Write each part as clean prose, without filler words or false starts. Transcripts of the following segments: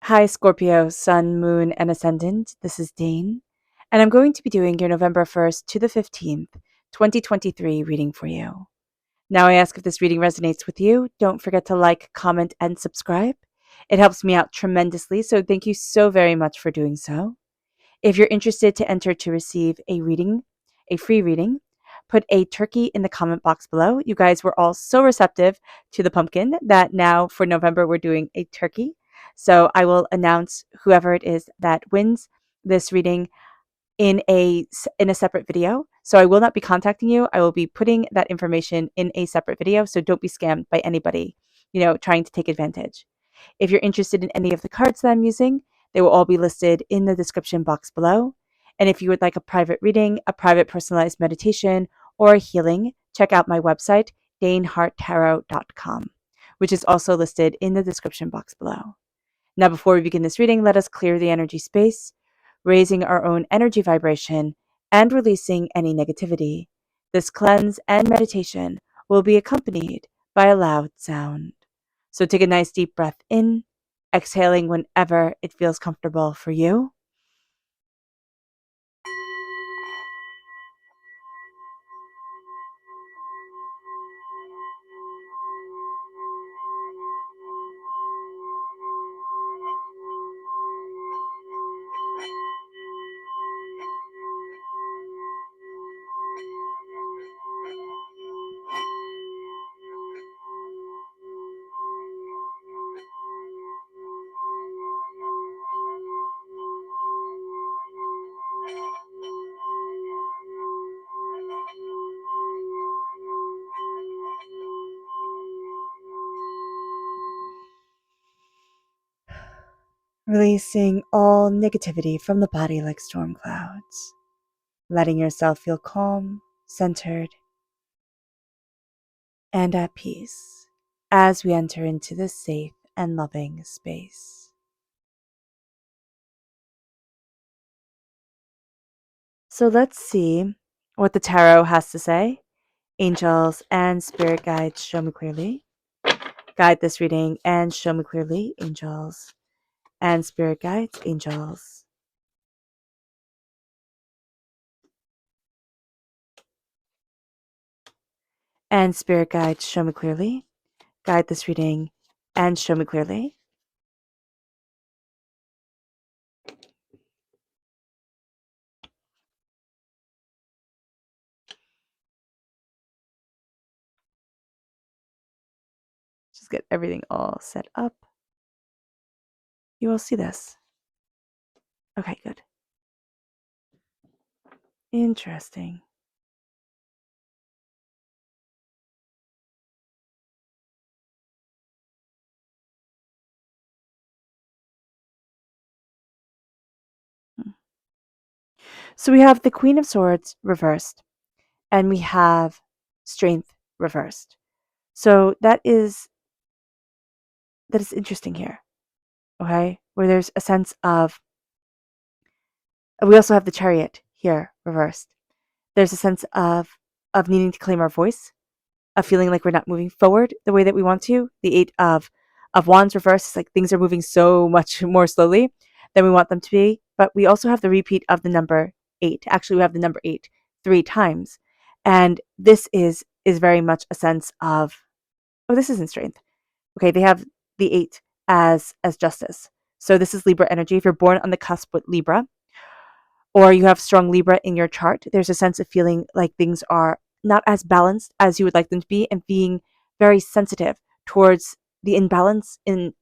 Hi, Scorpio, Sun, Moon, and Ascendant. This is Dane, and I'm going to be doing your November 1st to the 15th, 2023 reading for you. Now, I ask if this reading resonates with you. Don't forget to like, comment, and subscribe. It helps me out tremendously, so thank you so very much for doing so. If you're interested to enter to receive a free reading, put a turkey in the comment box below. You guys were all so receptive to the pumpkin that now for November we're doing a turkey. So I will announce whoever it is that wins this reading in a separate video. So I will not be contacting you. I will be putting that information in a separate video. So don't be scammed by anybody, trying to take advantage. If you're interested in any of the cards that I'm using, they will all be listed in the description box below. And if you would like a private reading, a private personalized meditation, or a healing, check out my website, daneharttarot.com, which is also listed in the description box below. Now, before we begin this reading, let us clear the energy space, raising our own energy vibration and releasing any negativity. This cleanse and meditation will be accompanied by a loud sound. So take a nice deep breath in, exhaling whenever it feels comfortable for you. Releasing all negativity from the body like storm clouds. Letting yourself feel calm, centered, and at peace as we enter into this safe and loving space. So let's see what the tarot has to say. Angels and spirit guides, show me clearly. Guide this reading and show me clearly, angels and spirit guides, angels. And spirit guides, show me clearly. Guide this reading and show me clearly. Just get everything all set up. You will see this. Okay, good. Interesting. So we have the Queen of Swords reversed, and we have Strength reversed. So that is interesting here. Okay, where there's a sense of. We also have the Chariot here reversed. There's a sense of needing to claim our voice, of feeling like we're not moving forward the way that we want to. The Eight of Wands reversed is like things are moving so much more slowly than we want them to be. But we also have the repeat of the number 8. Actually, we have the number 8 3 times. And this is very much a sense of, oh, this isn't strength. Okay, they have the 8 as justice. So this is Libra energy. If you're born on the cusp with Libra, or you have strong Libra in your chart, there's a sense of feeling like things are not as balanced as you would like them to be, and being very sensitive towards the imbalance in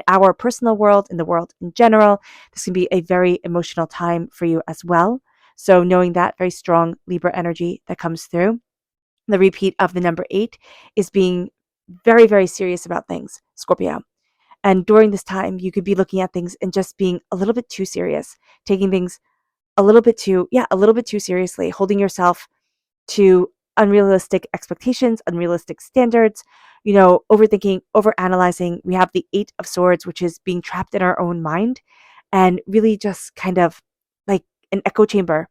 our personal world, in the world in general. This can be a very emotional time for you as well. So knowing that very strong Libra energy that comes through. The repeat of the number 8 is being very, very serious about things, Scorpio. And during this time, you could be looking at things and just being a little bit too serious, taking things a little bit too seriously, holding yourself to unrealistic expectations, unrealistic standards, overthinking, overanalyzing. We have the 8 of Swords, which is being trapped in our own mind and really just kind of like an echo chamber,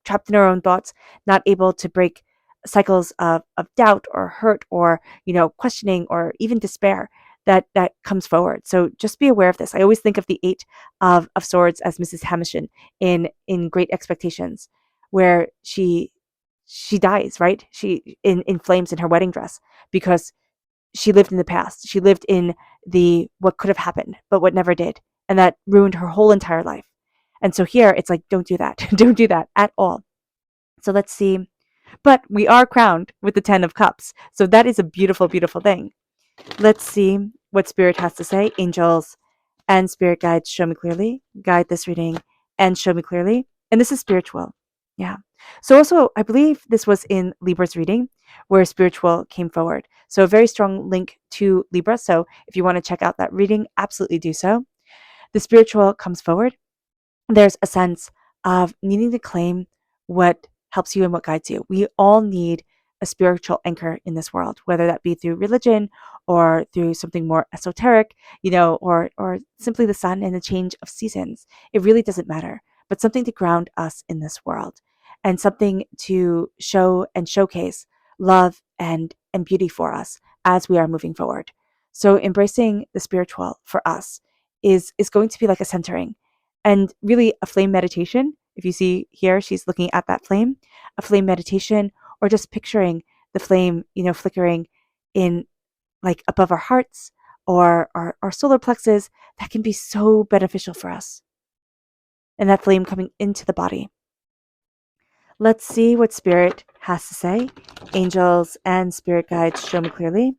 trapped in our own thoughts, not able to break cycles of doubt or hurt or, questioning or even despair that comes forward. So just be aware of this. I always think of the Eight of Swords as Mrs. Havisham in Great Expectations, where she dies, right? She in flames in her wedding dress because she lived in the past. She lived in the what could have happened, but what never did, and that ruined her whole entire life. And so here it's like, don't do that. Don't do that at all. So let's see. But we are crowned with the 10 of Cups. So that is a beautiful, beautiful thing. Let's see what Spirit has to say. Angels and Spirit guides, show me clearly. Guide this reading and show me clearly. And this is spiritual. Yeah. So also, I believe this was in Libra's reading where spiritual came forward. So a very strong link to Libra. So if you want to check out that reading, absolutely do so. The spiritual comes forward. There's a sense of needing to claim what helps you and what guides you. We all need a spiritual anchor in this world, whether that be through religion or through something more esoteric, or simply the sun and the change of seasons. It really doesn't matter, but something to ground us in this world and something to show and showcase love and beauty for us as we are moving forward. So embracing the spiritual for us is going to be like a centering and really a flame meditation. If you see here, she's looking at that flame, a flame meditation, or just picturing the flame, flickering in like above our hearts or our solar plexus. That can be so beneficial for us. And that flame coming into the body. Let's see what Spirit has to say. Angels and Spirit guides, show me clearly.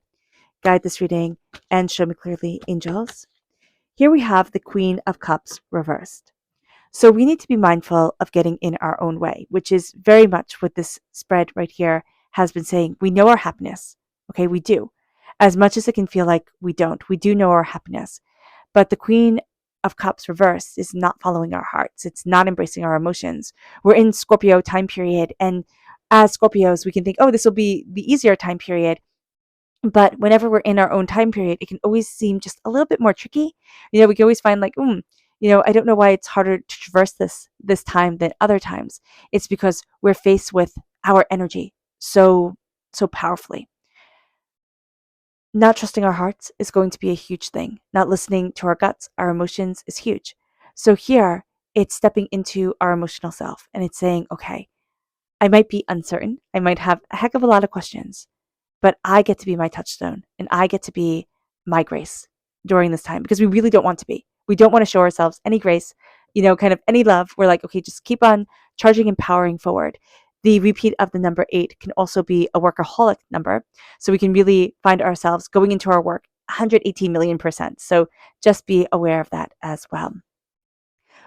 Guide this reading and show me clearly, angels. Here we have the Queen of Cups reversed. So we need to be mindful of getting in our own way, which is very much what this spread right here has been saying. We know our happiness. Okay, we do. As much as it can feel like we don't, we do know our happiness. But the Queen of Cups reversed is not following our hearts. It's not embracing our emotions. We're in Scorpio time period. And as Scorpios, we can think, oh, this will be the easier time period. But whenever we're in our own time period, it can always seem just a little bit more tricky. We can always find like, I don't know why it's harder to traverse this time than other times. It's because we're faced with our energy so powerfully. Not trusting our hearts is going to be a huge thing. Not listening to our guts, our emotions is huge. So here, it's stepping into our emotional self and it's saying, okay, I might be uncertain. I might have a heck of a lot of questions, but I get to be my touchstone and I get to be my grace during this time because we really don't want to be. We don't want to show ourselves any grace, kind of any love. We're like, okay, just keep on charging and powering forward. The repeat of the number 8 can also be a workaholic number. So we can really find ourselves going into our work 118 million%. So just be aware of that as well.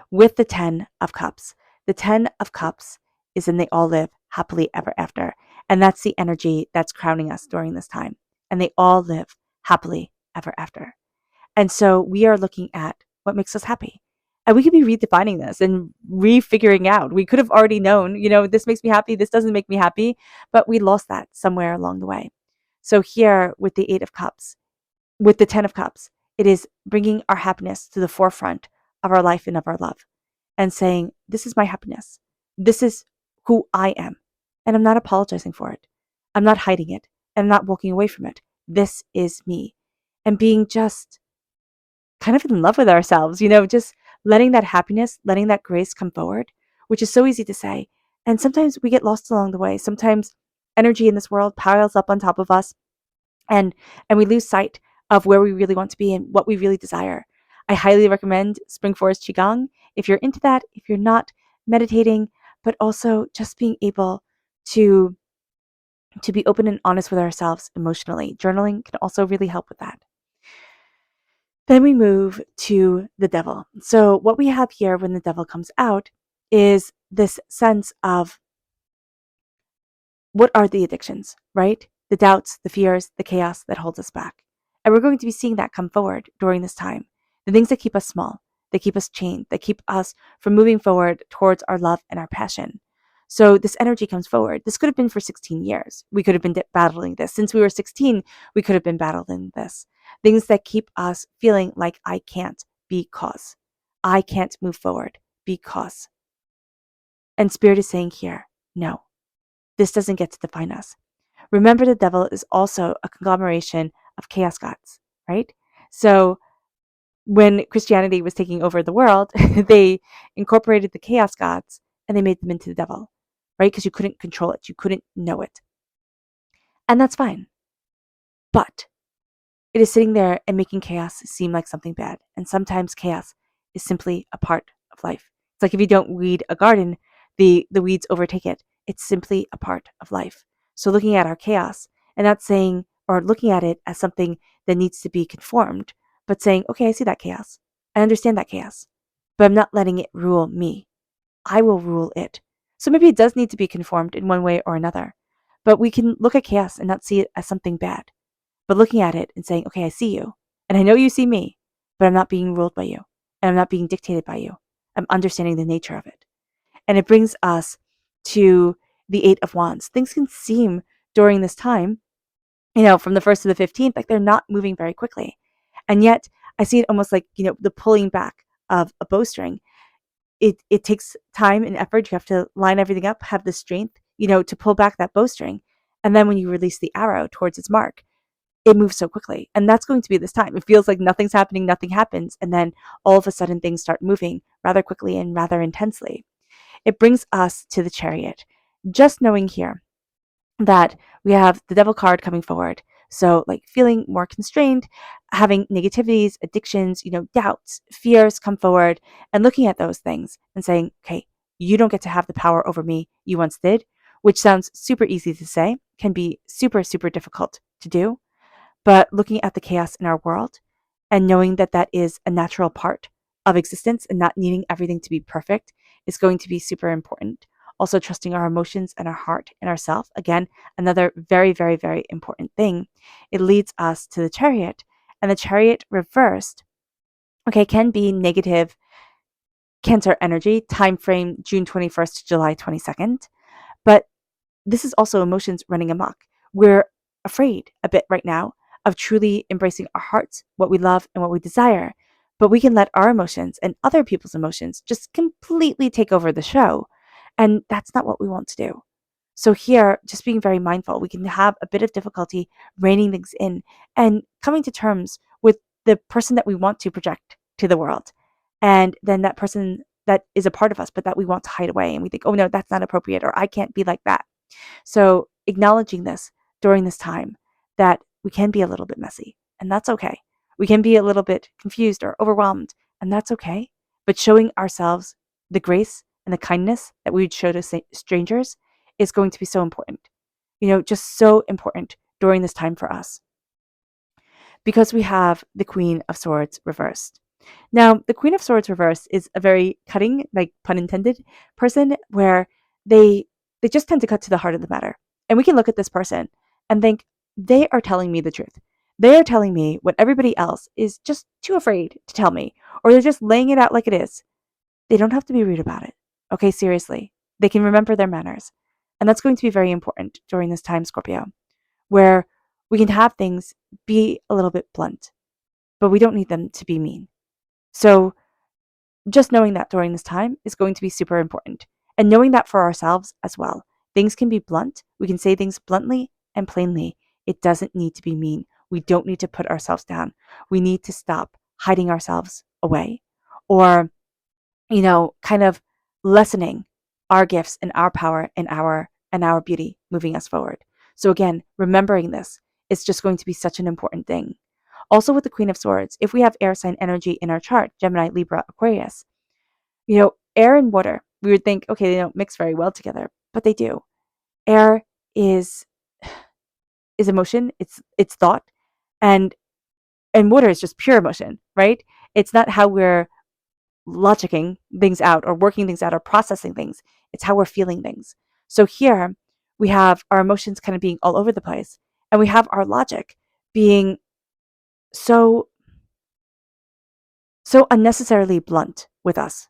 With the 10 of Cups, the 10 of Cups is in they all live happily ever after. And that's the energy that's crowning us during this time. And they all live happily ever after. And so we are looking at what makes us happy. And we could be redefining this and refiguring out. We could have already known, this makes me happy, this doesn't make me happy, but we lost that somewhere along the way. So here with the 8 of Cups, with the 10 of Cups, it is bringing our happiness to the forefront of our life and of our love and saying, this is my happiness. This is who I am. And I'm not apologizing for it. I'm not hiding it. And I'm not walking away from it. This is me. And being just kind of in love with ourselves, just letting that happiness, letting that grace come forward, which is so easy to say. And sometimes we get lost along the way. Sometimes energy in this world piles up on top of us and we lose sight of where we really want to be and what we really desire. I highly recommend Spring Forest Qigong if you're into that, if you're not meditating, but also just being able to be open and honest with ourselves emotionally. Journaling can also really help with that. Then we move to the devil. So what we have here when the devil comes out is this sense of what are the addictions, right? The doubts, the fears, the chaos that holds us back. And we're going to be seeing that come forward during this time. The things that keep us small, that keep us chained, that keep us from moving forward towards our love and our passion. So this energy comes forward. This could have been for 16 years. We could have been battling this. Since we were 16, we could have been battling this. Things that keep us feeling like I can't because. I can't move forward because. And Spirit is saying here, no, this doesn't get to define us. Remember, the devil is also a conglomeration of chaos gods, right? So when Christianity was taking over the world, they incorporated the chaos gods and they made them into the devil, right? Because you couldn't control it, you couldn't know it. And that's fine. But it is sitting there and making chaos seem like something bad. And sometimes chaos is simply a part of life. It's like if you don't weed a garden, the weeds overtake it. It's simply a part of life. So looking at our chaos and not saying or looking at it as something that needs to be conformed, but saying, okay, I see that chaos. I understand that chaos, but I'm not letting it rule me. I will rule it. So maybe it does need to be conformed in one way or another, but we can look at chaos and not see it as something bad, but looking at it and saying, okay, I see you, and I know you see me, but I'm not being ruled by you, and I'm not being dictated by you. I'm understanding the nature of it. And it brings us to the Eight of Wands. Things can seem during this time, from the 1st to the 15th, like they're not moving very quickly. And yet I see it almost like, the pulling back of a bowstring. It takes time and effort. You have to line everything up, have the strength, to pull back that bowstring. And then when you release the arrow towards its mark, it moves so quickly. And that's going to be this time. It feels like nothing's happening, nothing happens. And then all of a sudden things start moving rather quickly and rather intensely. It brings us to the Chariot. Just knowing here that we have the Devil card coming forward. So like feeling more constrained, having negativities, addictions, doubts, fears come forward, and looking at those things and saying, okay, you don't get to have the power over me you once did, which sounds super easy to say, can be super, super difficult to do. But looking at the chaos in our world and knowing that that is a natural part of existence and not needing everything to be perfect is going to be super important. Also, trusting our emotions and our heart and ourself. Again, another very, very, very important thing. It leads us to the Chariot. And the Chariot reversed, can be negative Cancer energy, time frame June 21st to July 22nd. But this is also emotions running amok. We're afraid a bit right now of truly embracing our hearts, what we love and what we desire. But we can let our emotions and other people's emotions just completely take over the show. And that's not what we want to do. So here, just being very mindful, we can have a bit of difficulty reining things in and coming to terms with the person that we want to project to the world. And then that person that is a part of us, but that we want to hide away. And we think, oh no, that's not appropriate, or I can't be like that. So acknowledging this during this time, that we can be a little bit messy, and that's okay. We can be a little bit confused or overwhelmed, and that's okay. But showing ourselves the grace and the kindness that we would show to strangers is going to be so important. Just so important during this time for us. Because we have the Queen of Swords reversed. Now, the Queen of Swords reversed is a very cutting, like pun intended, person where they just tend to cut to the heart of the matter. And we can look at this person and think, they are telling me the truth. They are telling me what everybody else is just too afraid to tell me, or they're just laying it out like it is. They don't have to be rude about it. Okay, seriously. They can remember their manners. And that's going to be very important during this time, Scorpio, where we can have things be a little bit blunt, but we don't need them to be mean. So just knowing that during this time is going to be super important. And knowing that for ourselves as well. Things can be blunt. We can say things bluntly and plainly. It doesn't need to be mean. We don't need to put ourselves down. We need to stop hiding ourselves away or, kind of lessening our gifts and our power and our beauty moving us forward. So again, remembering this is just going to be such an important thing. Also with the Queen of Swords, if we have air sign energy in our chart, Gemini, Libra, Aquarius, air and water, we would think, okay, they don't mix very well together, but they do. Air is emotion, it's thought, and water is just pure emotion, right? It's not how we're logicking things out or working things out or processing things. It's how we're feeling things. So here we have our emotions kind of being all over the place, and we have our logic being so unnecessarily blunt with us.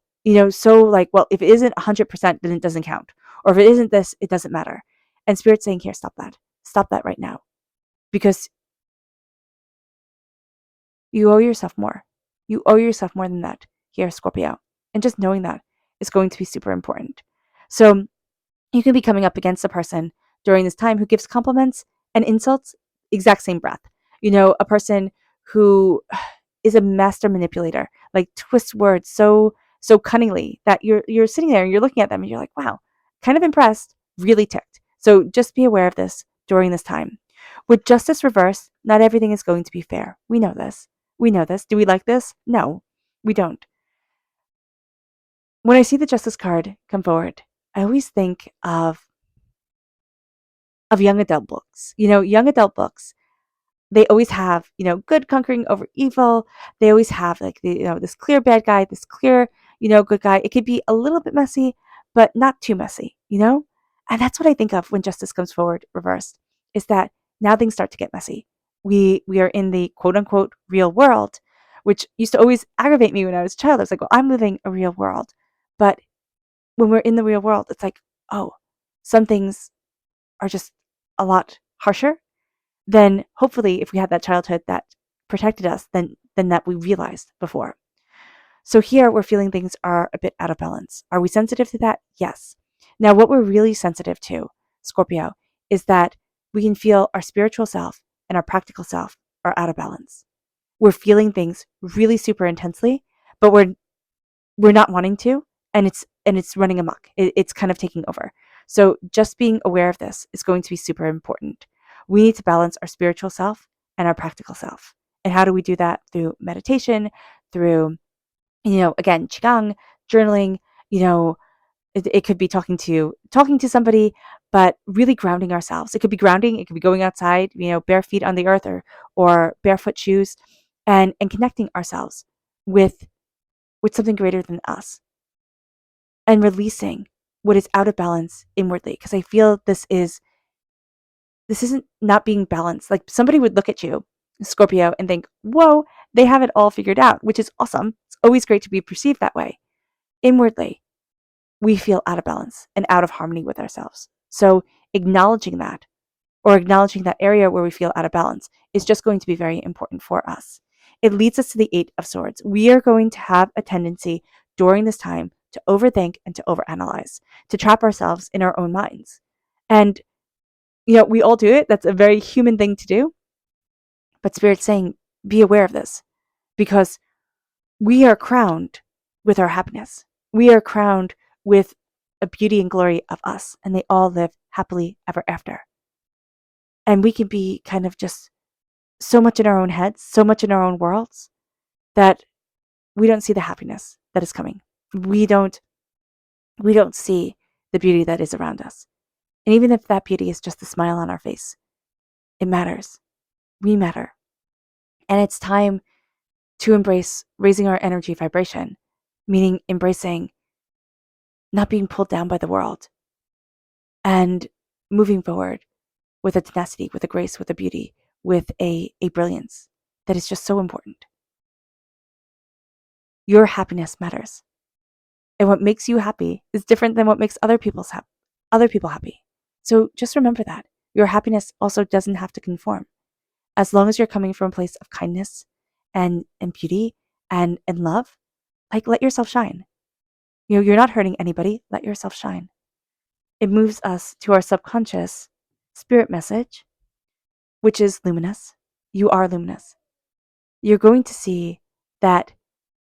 So like, well, if it isn't 100%, then it doesn't count. Or if it isn't this, it doesn't matter. And Spirit's saying, here, stop that. Stop that right now. Because you owe yourself more. You owe yourself more than that here, Scorpio. And just knowing that is going to be super important. So you can be coming up against a person during this time who gives compliments and insults exact same breath. A person who is a master manipulator, like twists words so cunningly that you're sitting there and you're looking at them and you're like, wow, kind of impressed, really ticked. So just be aware of this during this time. With justice reversed, not everything is going to be fair. We know this. We know this. Do we like this? No, we don't. When I see the justice card come forward, I always think of young adult books. Young adult books, they always have, good conquering over evil. They always have like this clear bad guy, this clear, good guy. It could be a little bit messy, but not too messy. And that's what I think of when justice comes forward reversed, is that now things start to get messy. We are in the quote unquote real world, which used to always aggravate me when I was a child. I was like, well, I'm living a real world. But when we're in the real world, it's like, oh, some things are just a lot harsher. Then hopefully if we had that childhood that protected us, then that we realized before. So here we're feeling things are a bit out of balance. Are we sensitive to that? Yes. Now what we're really sensitive to, Scorpio, is that we can feel our spiritual self and our practical self are out of balance. We're feeling things really super intensely, but we're not wanting to, and it's running amok. It's kind of taking over. So just being aware of this is going to be super important. We need to balance our spiritual self and our practical self. And how do we do that? Through meditation, through, again, qigong, journaling. It could be talking to somebody, but really grounding ourselves. It could be grounding. It could be going outside, bare feet on the earth, or barefoot shoes, and connecting ourselves with something greater than us, and releasing what is out of balance inwardly. Because I feel this isn't not being balanced. Like somebody would look at you, Scorpio, and think, whoa, they have it all figured out, which is awesome. It's always great to be perceived that way. Inwardly, we feel out of balance and out of harmony with ourselves. So acknowledging that, or acknowledging that area where we feel out of balance, is just going to be very important for us. It leads us to the Eight of Swords. We are going to have a tendency during this time to overthink and to overanalyze, to trap ourselves in our own minds. And, we all do it. That's a very human thing to do. But Spirit's saying, be aware of this, because we are crowned with our happiness. We are crowned with a beauty and glory of us, and they all live happily ever after. And we can be kind of just so much in our own heads, so much in our own worlds, that we don't see the happiness that is coming. We don't see the beauty that is around us. And even if that beauty is just a smile on our face, it matters. We matter. And it's time to embrace raising our energy vibration, meaning embracing not being pulled down by the world, and moving forward with a tenacity, with a grace, with a beauty, with a brilliance that is just so important. Your happiness matters. And what makes you happy is different than what makes other people happy. So just remember that. Your happiness also doesn't have to conform. As long as you're coming from a place of kindness and beauty and love, like, let yourself shine. You're not hurting anybody. Let yourself shine. It moves us to our subconscious spirit message, which is luminous. You are luminous. You're going to see that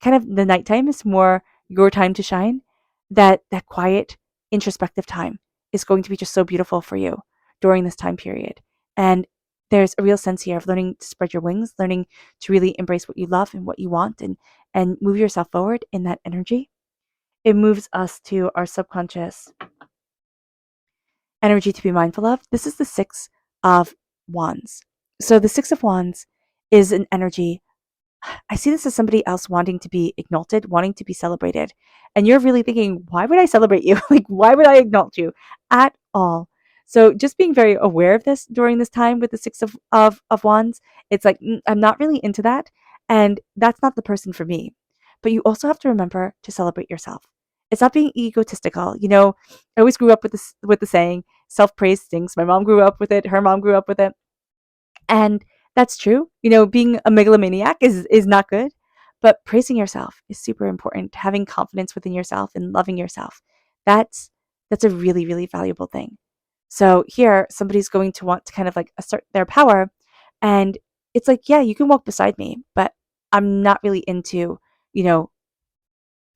kind of the nighttime is more your time to shine. That quiet, introspective time is going to be just so beautiful for you during this time period. And there's a real sense here of learning to spread your wings, learning to really embrace what you love and what you want, and move yourself forward in that energy. It moves us to our subconscious energy to be mindful of. This is the Six of Wands. So the Six of Wands is an energy. I see this as somebody else wanting to be exalted, wanting to be celebrated. And you're really thinking, why would I celebrate you? Like, why would I exalt you at all? So just being very aware of this during this time with the Six of Wands, it's like, I'm not really into that. And that's not the person for me. But you also have to remember to celebrate yourself. It's not being egotistical. I always grew up with the saying, self-praise stinks. My mom grew up with it. Her mom grew up with it. And that's true. Being a megalomaniac is not good, but praising yourself is super important. Having confidence within yourself and loving yourself. That's a really, really valuable thing. So here, somebody's going to want to kind of like assert their power, and it's like, yeah, you can walk beside me, but I'm not really into, you know,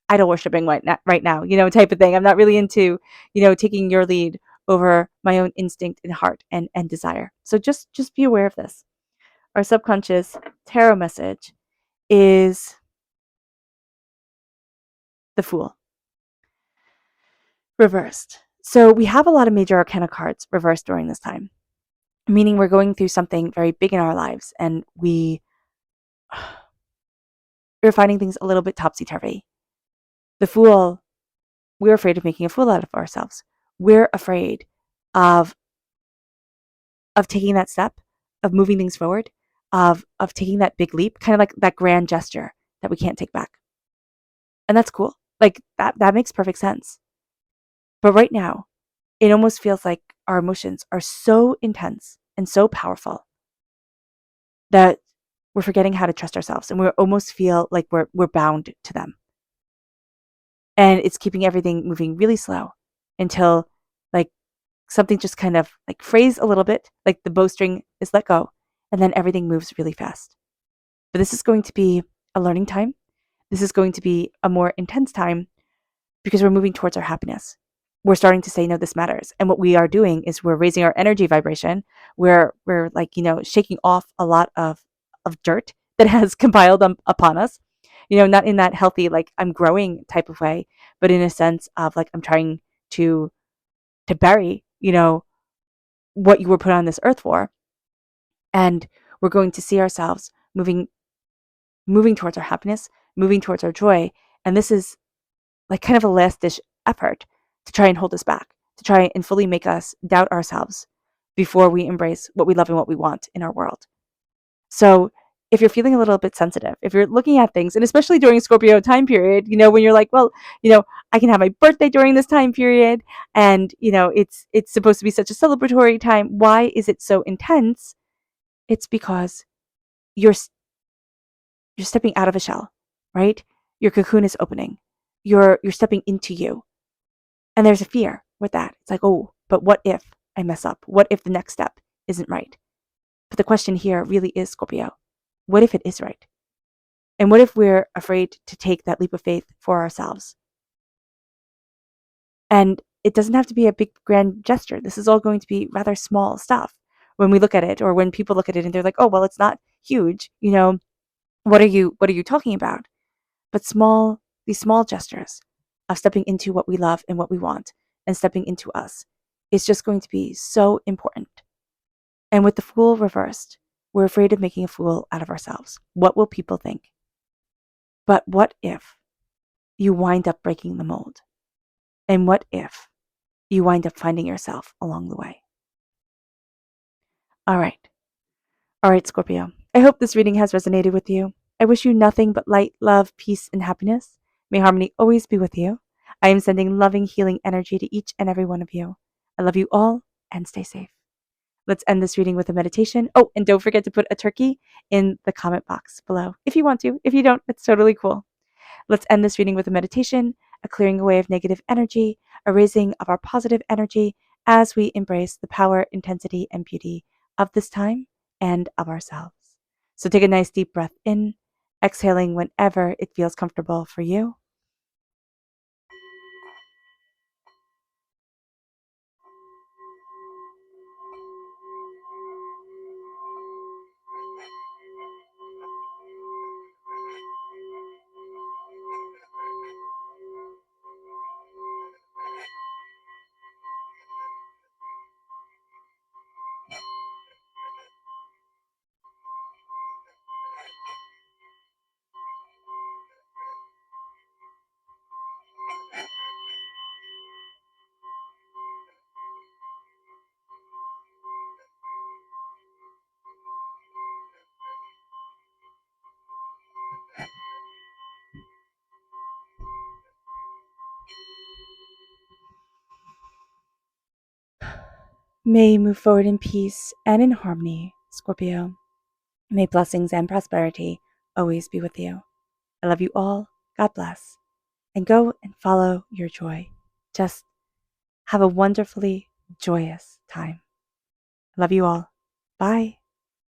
idol worshiping right now, type of thing. I'm not really into, taking your lead over my own instinct and heart and desire. So just be aware of this. Our subconscious tarot message is the Fool reversed. So we have a lot of major arcana cards reversed during this time, meaning we're going through something very big in our lives and we're finding things a little bit topsy-turvy. The Fool, we're afraid of making a fool out of ourselves. We're afraid of taking that step, of moving things forward, of taking that big leap, kind of like that grand gesture that we can't take back. And that's cool. Like that makes perfect sense. But right now, it almost feels like our emotions are so intense and so powerful that we're forgetting how to trust ourselves, and we almost feel like we're bound to them. And it's keeping everything moving really slow until like something just kind of like frays a little bit, like the bowstring is let go, and then everything moves really fast. But this is going to be a learning time. This is going to be a more intense time because we're moving towards our happiness. We're starting to say, no, this matters. And what we are doing is we're raising our energy vibration. We're like, shaking off a lot of dirt that has compiled upon us. Not in that healthy, like I'm growing type of way, but in a sense of like I'm trying to bury, what you were put on this earth for. And we're going to see ourselves moving towards our happiness, moving towards our joy. And this is like kind of a last ditch effort to try and hold us back, to try and fully make us doubt ourselves before we embrace what we love and what we want in our world. So if you're feeling a little bit sensitive, if you're looking at things, and especially during Scorpio time period, when you're like, well, I can have my birthday during this time period, and it's supposed to be such a celebratory time. Why is it so intense? It's because you're stepping out of a shell, right? Your cocoon is opening. You're stepping into you. And there's a fear with that. It's like, oh, but what if I mess up? What if the next step isn't right? But the question here really is, Scorpio, what if it is right? And what if we're afraid to take that leap of faith for ourselves? And it doesn't have to be a big grand gesture. This is all going to be rather small stuff when we look at it, or when people look at it and they're like, oh, well, it's not huge. What are you talking about? But these small gestures of stepping into what we love and what we want and stepping into us is just going to be so important. And with the Fool reversed, we're afraid of making a fool out of ourselves. What will people think? But what if you wind up breaking the mold? And what if you wind up finding yourself along the way? All right. All right, Scorpio. I hope this reading has resonated with you. I wish you nothing but light, love, peace, and happiness. May harmony always be with you. I am sending loving, healing energy to each and every one of you. I love you all, and stay safe. Let's end this reading with a meditation. Oh, and don't forget to put a turkey in the comment box below if you want to. If you don't, it's totally cool. Let's end this reading with a meditation, a clearing away of negative energy, a raising of our positive energy as we embrace the power, intensity, and beauty of this time and of ourselves. So take a nice deep breath in, exhaling whenever it feels comfortable for you. May you move forward in peace and in harmony, Scorpio. May blessings and prosperity always be with you. I love you all. God bless. And go and follow your joy. Just have a wonderfully joyous time. I love you all. Bye.